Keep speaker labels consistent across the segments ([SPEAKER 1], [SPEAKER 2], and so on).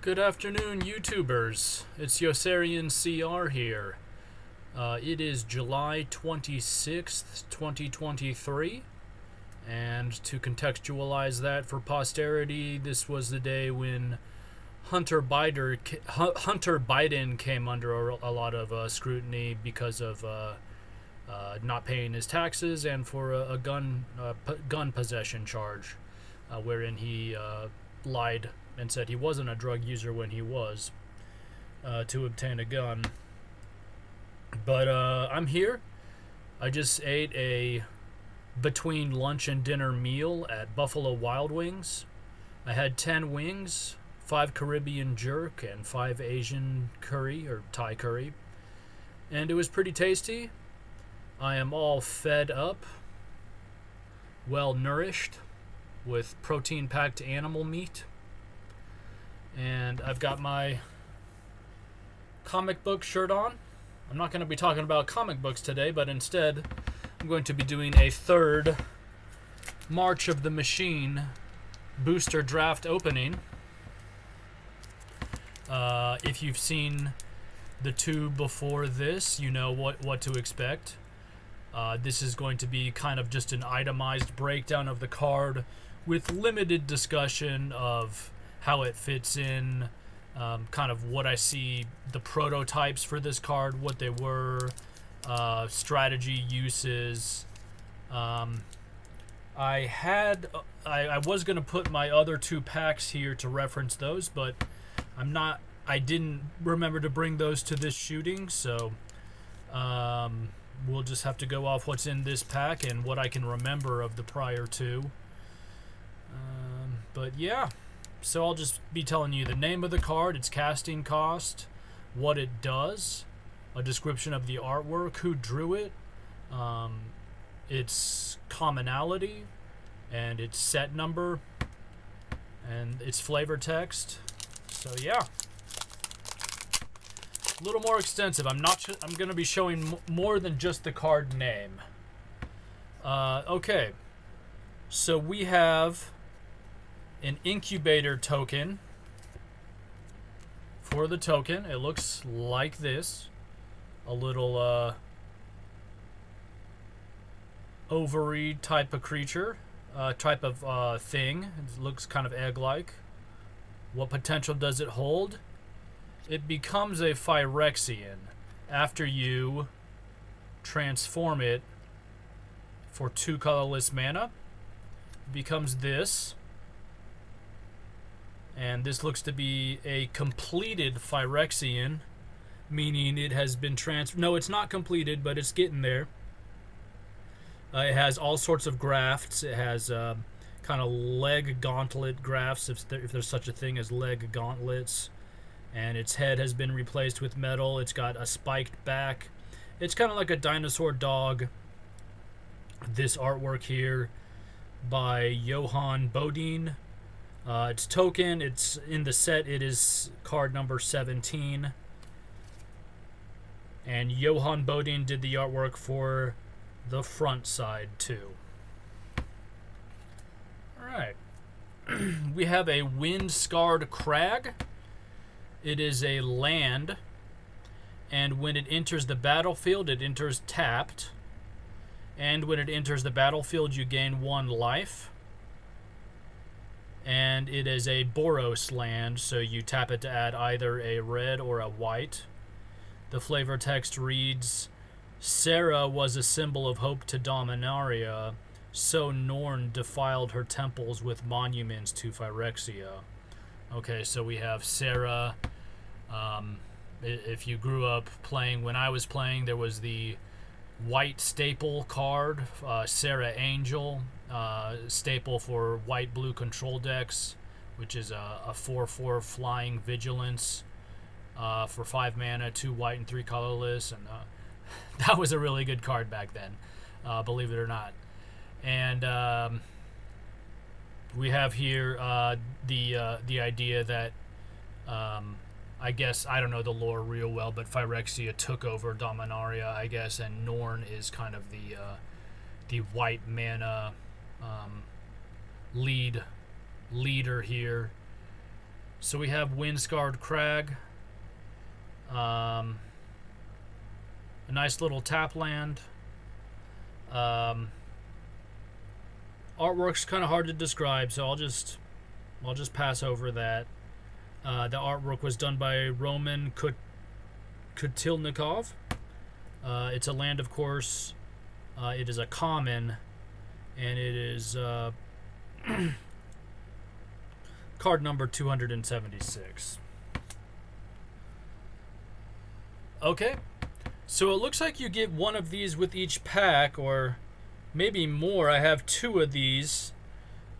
[SPEAKER 1] Good afternoon, YouTubers. It's Yossarian CR here. It is July 26th, 2023, and to contextualize that for posterity, this was the day when Hunter Biden came under a lot of scrutiny because of not paying his taxes and for a gun possession charge, wherein he lied and said he wasn't a drug user when he was, to obtain a gun. But I'm here. I just ate a between lunch and dinner meal at Buffalo Wild Wings. I had 10 wings, 5 Caribbean jerk, and 5 Asian curry or Thai curry. And it was pretty tasty. I am all fed up, well nourished, with protein-packed animal meat. And I've got my comic book shirt on. I'm not going to be talking about comic books today, but instead I'm going to be doing a third March of the Machine booster draft opening. If you've seen the two before this, you know what to expect. This is going to be kind of just an itemized breakdown of the card with limited discussion of how it fits in, kind of what I see the prototypes for this card, what they were, strategy uses. I was going to put my other 2 packs here to reference those, but I didn't remember to bring those to this shooting, so we'll just have to go off what's in this pack and what I can remember of the prior 2. But yeah. So I'll just be telling you the name of the card, its casting cost, what it does, a description of the artwork, who drew it, its commonality, and its set number, and its flavor text. So yeah, a little more extensive. I'm going to be showing more than just the card name. Okay, so we have an incubator token. For the token, it looks like this. A little ovary type of creature, type of thing. It looks kind of egg-like. What potential does it hold? It becomes a Phyrexian after you transform it for 2 colorless mana. It becomes this. And this looks to be a completed Phyrexian, meaning it has been transferred. No, it's not completed, but it's getting there. It has all sorts of grafts. It has kind of leg gauntlet grafts, if there's such a thing as leg gauntlets. And its head has been replaced with metal. It's got a spiked back. It's kind of like a dinosaur dog. This artwork here by Johan Bodin. Its token, it's in the set, it is card number 17. And Johan Bodin did the artwork for the front side too. Alright. We have a Wind-Scarred Crag. It is a land, and when it enters the battlefield, it enters tapped. And when it enters the battlefield, you gain 1 life. And it is a Boros land, so you tap it to add either a red or a white. The flavor text reads, Sarah was a symbol of hope to Dominaria, so Norn defiled her temples with monuments to Phyrexia. Okay, so we have Sarah. If you grew up playing, when I was playing, there was the white staple card, Sarah Angel. Staple for white-blue control decks, which is a 4/4 flying vigilance for 5 mana, 2 white and 3 colorless, and that was a really good card back then, believe it or not. And we have here the idea that I guess, I don't know the lore real well, but Phyrexia took over Dominaria, I guess, and Norn is kind of the white mana leader here. So we have Windscarred Crag. A nice little tap land. Artwork's kind of hard to describe, so I'll just pass over that. The artwork was done by Roman Kutilnikov. It's a land, of course. It is a common, and it is card number 276. Okay, so it looks like you get one of these with each pack, or maybe more. I have two of these,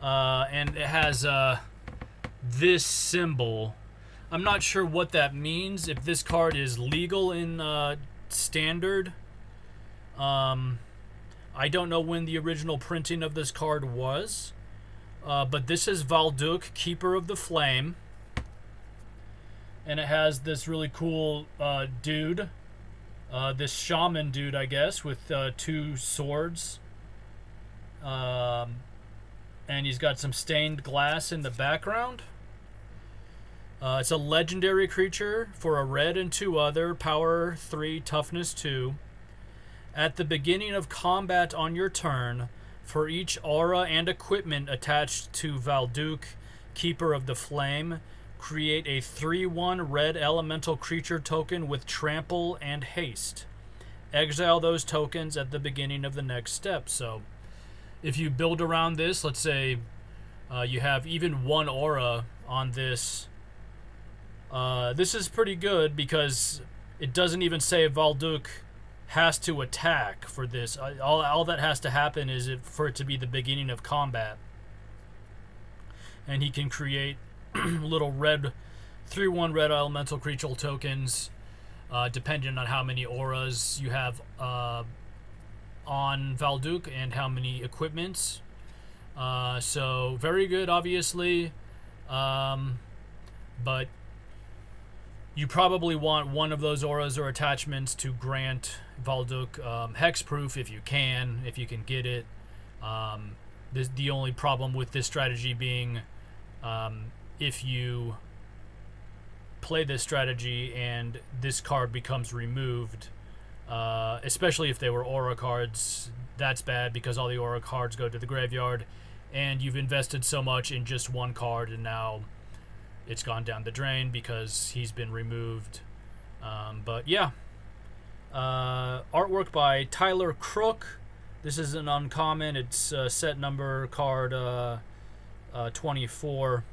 [SPEAKER 1] and it has this symbol. I'm not sure what that means, if this card is legal in Standard. I don't know when the original printing of this card was, but this is Valduk, Keeper of the Flame. And it has this really cool dude, this shaman dude, I guess, with two swords. And he's got some stained glass in the background. It's a legendary creature for a red and 2 other, power 3, toughness 2. At the beginning of combat on your turn, for each aura and equipment attached to Valduk, Keeper of the Flame, create a 3/1 red elemental creature token with trample and haste. Exile those tokens at the beginning of the next step. So if you build around this, let's say you have even 1 aura on this, this is pretty good because it doesn't even say Valduk has to attack for this. All that has to happen is for it to be the beginning of combat. And he can create little red 3/1 red elemental creature tokens, depending on how many auras you have on Valduk and how many equipments. So very good, obviously, but you probably want one of those auras or attachments to grant Valduk hexproof if you can get it. The only problem with this strategy being if you play this strategy and this card becomes removed, especially if they were aura cards, that's bad because all the aura cards go to the graveyard and you've invested so much in just one card and now it's gone down the drain because he's been removed. But yeah, artwork by Tyler Crook. This is an uncommon. It's set number card 24.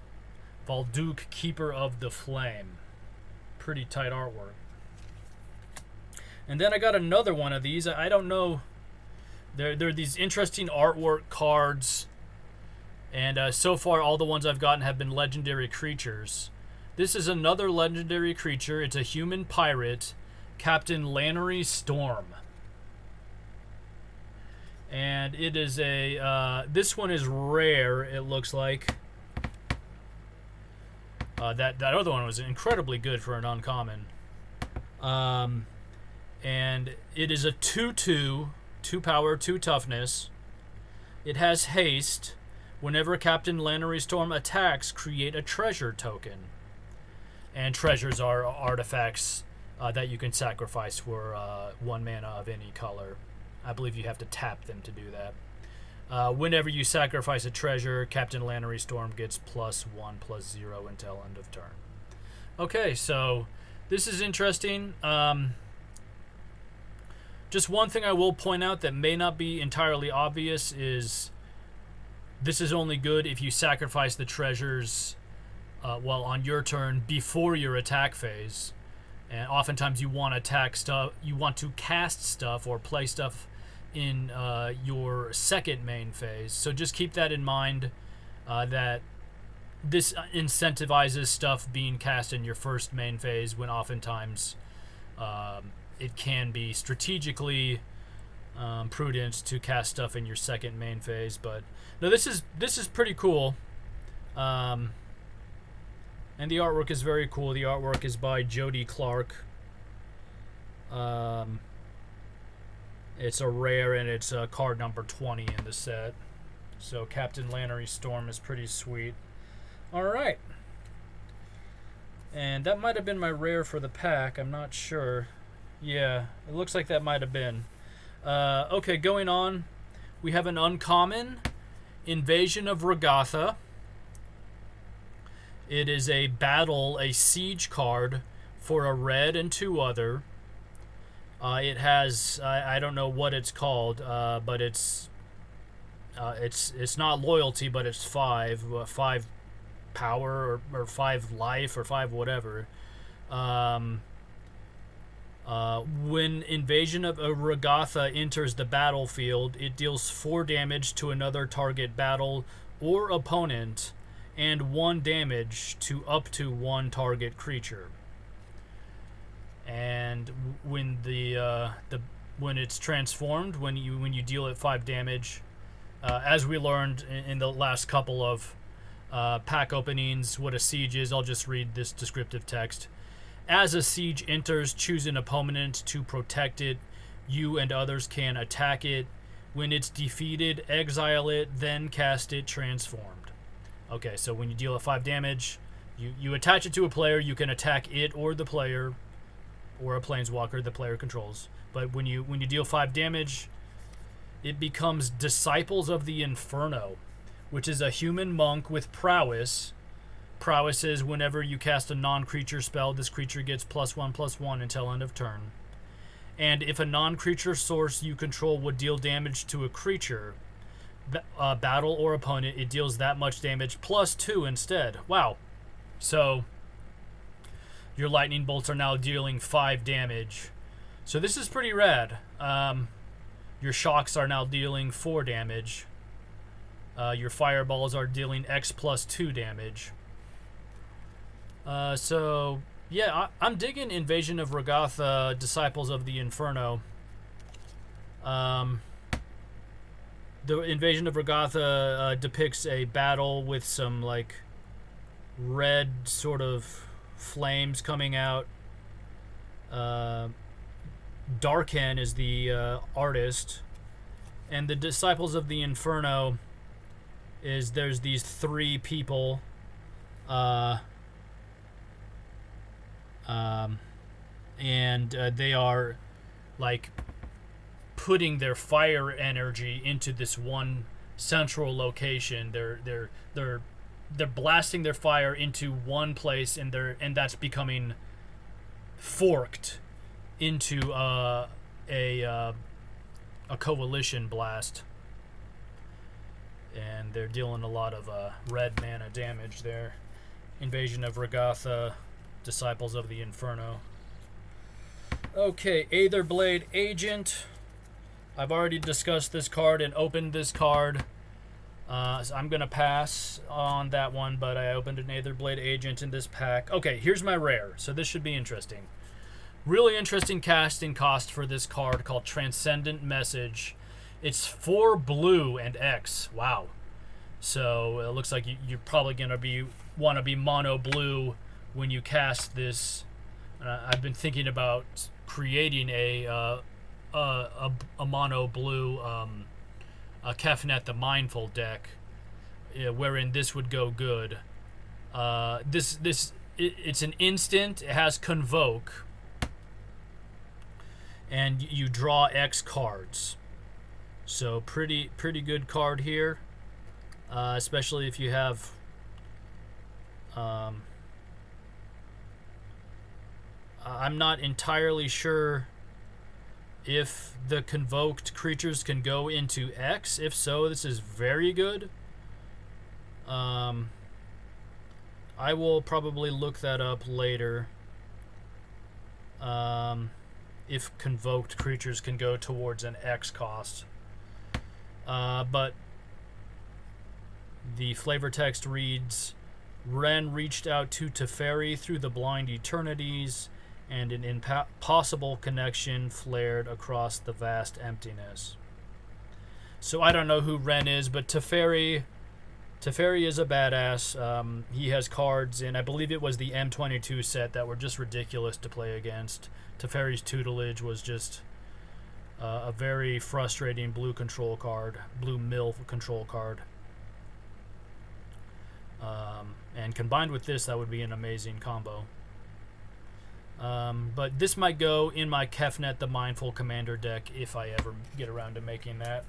[SPEAKER 1] Valduk, Keeper of the Flame. Pretty tight artwork. And then I got another one of these. I don't know. There are these interesting artwork cards. And so far, all the ones I've gotten have been legendary creatures. This is another legendary creature. It's a human pirate, Captain Lannery Storm. And it is a... this one is rare, it looks like. That other one was incredibly good for an uncommon. And it is a 2/2, 2 power, 2 toughness. It has haste. Whenever Captain Lannery Storm attacks, create a treasure token. And treasures are artifacts that you can sacrifice for 1 mana of any color. I believe you have to tap them to do that. Whenever you sacrifice a treasure, Captain Lannery Storm gets +1/+0 until end of turn. Okay, so this is interesting. Just one thing I will point out that may not be entirely obvious is this is only good if you sacrifice the treasures on your turn before your attack phase. And oftentimes you want to attack stuff, you want to cast stuff or play stuff in your second main phase. So just keep that in mind, that this incentivizes stuff being cast in your first main phase when oftentimes it can be strategically prudent to cast stuff in your second main phase. But no, this is pretty cool. And the artwork is very cool. The artwork is by Jody Clark. It's a rare, and it's card number 20 in the set. So Captain Lannery Storm is pretty sweet. All right. And that might have been my rare for the pack. I'm not sure. Yeah, it looks like that might have been. Okay, going on. We have an uncommon, Invasion of Regatha. It is a battle, a siege card for a red and 2 other. It has, I don't know what it's called, but it's not loyalty, but it's 5 power or 5 life or 5 whatever. When Invasion of Regatha enters the battlefield, it deals 4 damage to another target battle or opponent, and 1 damage to up to 1 target creature. And when when it's transformed, when you deal it 5 damage, as we learned in the last couple of pack openings, what a siege is. I'll just read this descriptive text. As a siege enters, choose an opponent to protect it. You and others can attack it. When it's defeated, exile it, then cast it transformed. Okay, so when you deal a 5 damage, you attach it to a player. You can attack it or the player, or a planeswalker the player controls. But when you deal 5 damage, it becomes Disciples of the Inferno, which is a human monk with prowess. Prowess is whenever you cast a non-creature spell, this creature gets +1/+1 until end of turn. And if a non-creature source you control would deal damage to a creature, battle or opponent, it deals that much damage +2 instead. Wow. So your lightning bolts are now dealing 5 damage. So this is pretty rad. Your shocks are now dealing 4 damage. Your fireballs are dealing X+2 damage. So, yeah, I'm digging Invasion of Regatha, Disciples of the Inferno. The Invasion of Regatha depicts a battle with some, like, red sort of flames coming out. Darken is the artist. And the Disciples of the Inferno is there's these 3 people. And they are like putting their fire energy into this one central location. They're blasting their fire into one place, and that's becoming forked into a coalition blast. And they're dealing a lot of red mana damage there. Invasion of Regatha, Disciples of the Inferno. Okay, Aetherblade Agent. I've already discussed this card and opened this card. So I'm going to pass on that one, but I opened an Aetherblade Agent in this pack. Okay, here's my rare, so this should be interesting. Really interesting casting cost for this card called Transcendent Message. It's 4 blue and X. Wow. So it looks like you're probably going to want to be mono blue when you cast this. I've been thinking about creating a mono blue Kefnet the Mindful deck, wherein this would go good. It's an instant. It has Convoke, and you draw X cards. So pretty good card here, especially if you have. I'm not entirely sure if the convoked creatures can go into X. If so, this is very good. I will probably look that up later. If convoked creatures can go towards an X cost. But the flavor text reads, Ren reached out to Teferi through the blind eternities, and an impossible connection flared across the vast emptiness. So I don't know who Ren is, but Teferi is a badass. He has cards in, I believe it was the M22 set that were just ridiculous to play against. Teferi's tutelage was just a very frustrating blue control card, blue mill control card. And combined with this, that would be an amazing combo. But this might go in my Kefnet the Mindful Commander deck if I ever get around to making that.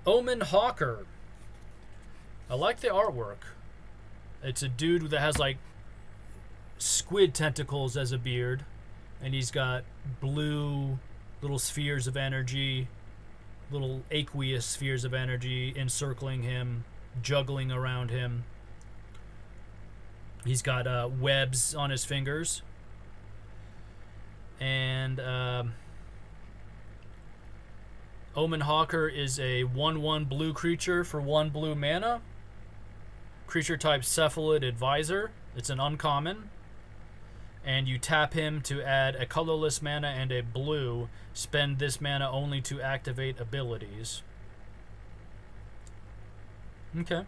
[SPEAKER 1] Omen Hawker. I like the artwork. It's a dude that has like squid tentacles as a beard, and he's got blue little spheres of energy, little aqueous spheres of energy encircling him, juggling around him. He's got webs on his fingers. And Omen Hawker is a 1/1 blue creature for 1 blue mana. Creature type Cephalid Advisor. It's an uncommon. And you tap him to add a colorless mana and a blue. Spend this mana only to activate abilities. Okay.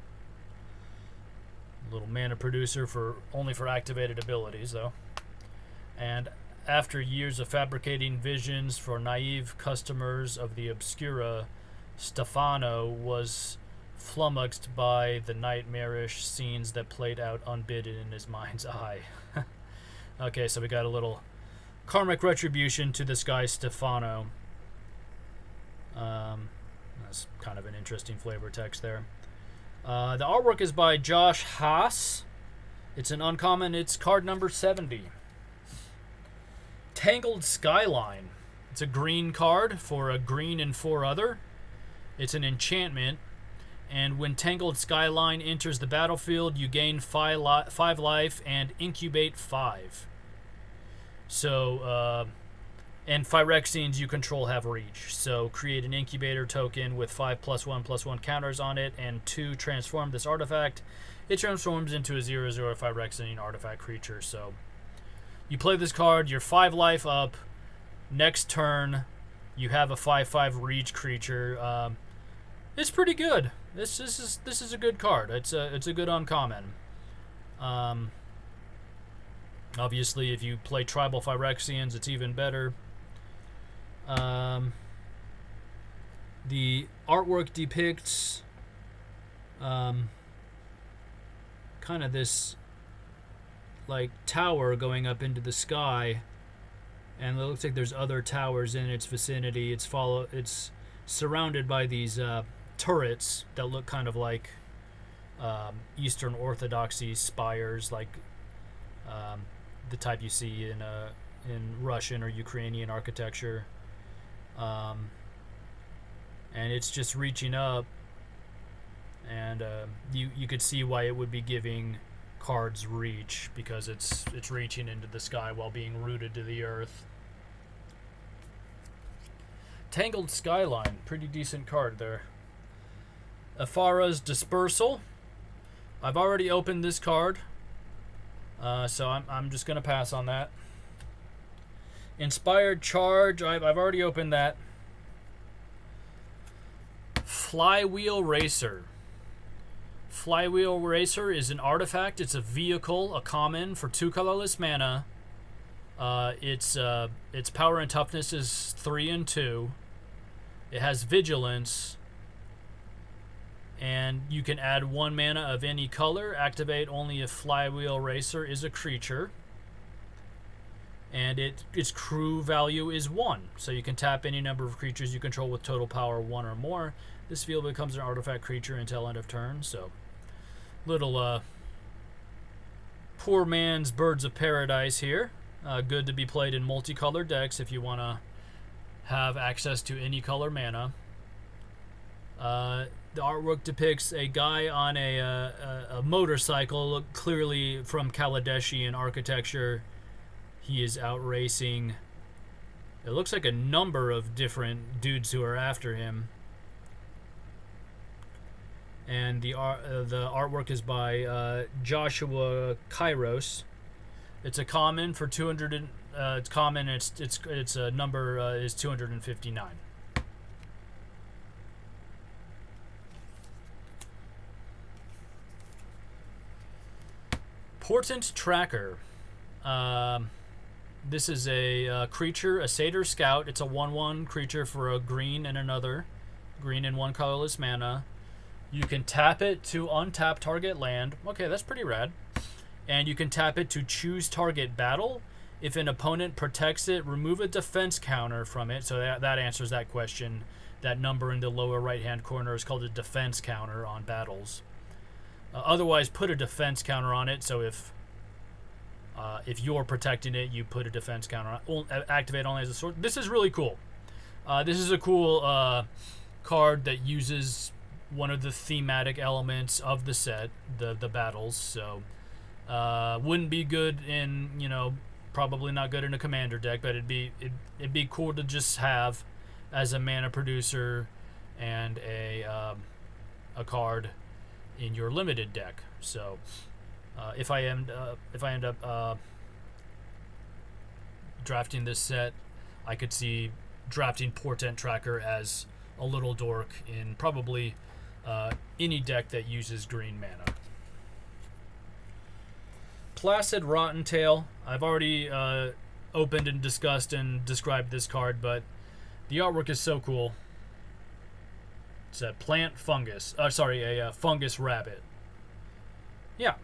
[SPEAKER 1] Little mana producer for only for activated abilities, though. And after years of fabricating visions for naive customers of the Obscura, Stefano was flummoxed by the nightmarish scenes that played out unbidden in his mind's eye. Okay, so we got a little karmic retribution to this guy Stefano. That's kind of an interesting flavor text there. The artwork is by Josh Haas. It's an uncommon. It's card number 70. Tangled Skyline. It's a green card for a green and 4 other. It's an enchantment. And when Tangled Skyline enters the battlefield, you gain 5 life and incubate 5. So, and Phyrexians you control have reach. So create an incubator token with 5+1/+1 counters on it, and 2 transform this artifact. It transforms into a 0/0 Phyrexian artifact creature. So you play this card, you're 5 life up. Next turn, you have a 5/5 reach creature. It's pretty good. This is a good card. It's a good uncommon. Obviously, if you play tribal Phyrexians, it's even better. The artwork depicts kind of this like tower going up into the sky, and it looks like there's other towers in its vicinity. It's surrounded by these turrets that look kind of like Eastern Orthodoxy spires, like the type you see in Russian or Ukrainian architecture. And it's just reaching up, and you could see why it would be giving cards reach, because it's reaching into the sky while being rooted to the earth. Tangled Skyline, pretty decent card there. Afara's Dispersal. I've already opened this card, so I'm just gonna pass on that. Inspired Charge, I've already opened that. Flywheel Racer. Flywheel Racer is an artifact. It's a vehicle, a common for 2 colorless mana. Its power and toughness is 3 and 2. It has vigilance, and you can add 1 mana of any color. Activate only if Flywheel Racer is a creature. And its crew value is 1. So you can tap any number of creatures you control with total power 1 or more. This field becomes an artifact creature until end of turn. So, little poor man's Birds of Paradise here. Good to be played in multicolored decks if you want to have access to any color mana. The artwork depicts a guy on a motorcycle, clearly from Kaladeshian architecture. He is out racing. It looks like a number of different dudes who are after him. And the artwork is by Joshua Kairos. It's a common for 200. It's common. Its number is 259. Portent Tracker. This is a creature, a Satyr Scout. It's a 1/1 creature for a green and another. Green and 1 colorless mana. You can tap it to untap target land. Okay, that's pretty rad. and you can tap it to choose target battle. If an opponent protects it, remove a defense counter from it. So that answers that question. That number in the lower right-hand corner is called a defense counter on battles. Otherwise, put a defense counter on it. So if you're protecting it, you put a defense counter on. Activate only as a sword. This is really cool. This is a cool card that uses one of the thematic elements of the set, the battles. So wouldn't be good in, probably not good in a commander deck, but it'd be cool to just have as a mana producer and a card in your limited deck. So if I end up drafting this set, I could see drafting Portent Tracker as a little dork in probably any deck that uses green mana. Placid Rottentail. I've already opened and discussed and described this card, but the artwork is so cool. It's a plant fungus. A fungus rabbit. Yeah.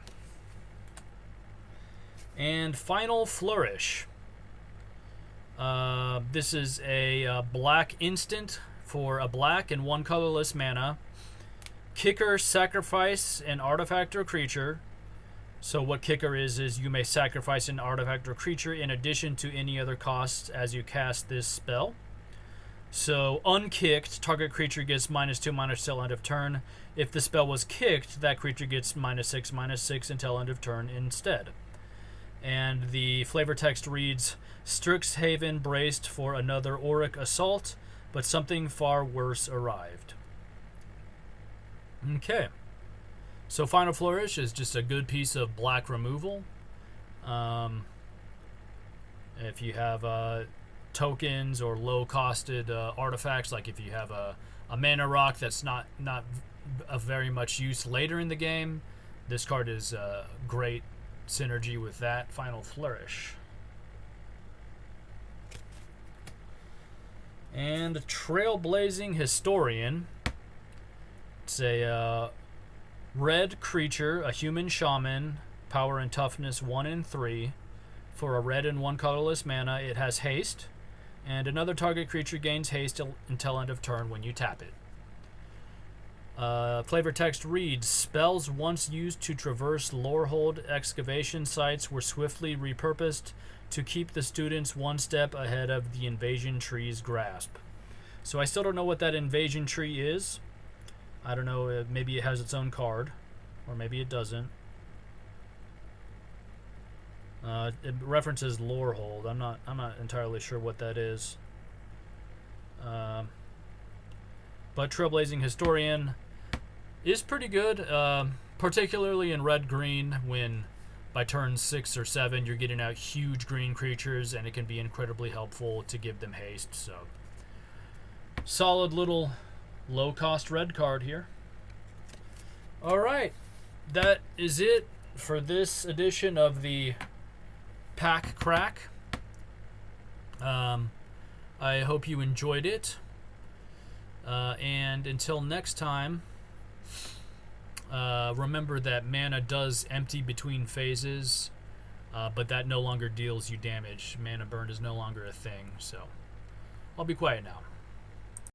[SPEAKER 1] And Final Flourish. This is a black instant for a black and 1 colorless mana. Kicker, sacrifice an artifact or creature. So what kicker is you may sacrifice an artifact or creature in addition to any other costs as you cast this spell. So unkicked, target creature gets -2/- till end of turn. If the spell was kicked, that creature gets -6/- until end of turn instead. And the flavor text reads, Strixhaven braced for another Auric assault, but something far worse arrived. Okay. So Final Flourish is just a good piece of black removal. If you have tokens or low-costed artifacts, like if you have a mana rock that's not of very much use later in the game, this card is great synergy with that. Final Flourish. And Trailblazing Historian. It's a red creature, a human shaman, power and toughness 1 and 3. For a red and 1 colorless mana, it has haste, and another target creature gains haste until end of turn when you tap it. Flavor text reads, spells once used to traverse Lorehold excavation sites were swiftly repurposed to keep the students one step ahead of the invasion tree's grasp. So I still don't know what that invasion tree is. I don't know, maybe it has its own card, or maybe it doesn't. It references Lorehold. I'm not entirely sure what that is. But Trailblazing Historian is pretty good, particularly in red-green when by turn 6 or 7 you're getting out huge green creatures, and it can be incredibly helpful to give them haste. So, solid little low-cost red card here. Alright, that is it for this edition of the Pack Crack. I hope you enjoyed it. And until next time, remember that mana does empty between phases, but that no longer deals you damage. Mana burn is no longer a thing, so I'll be quiet now.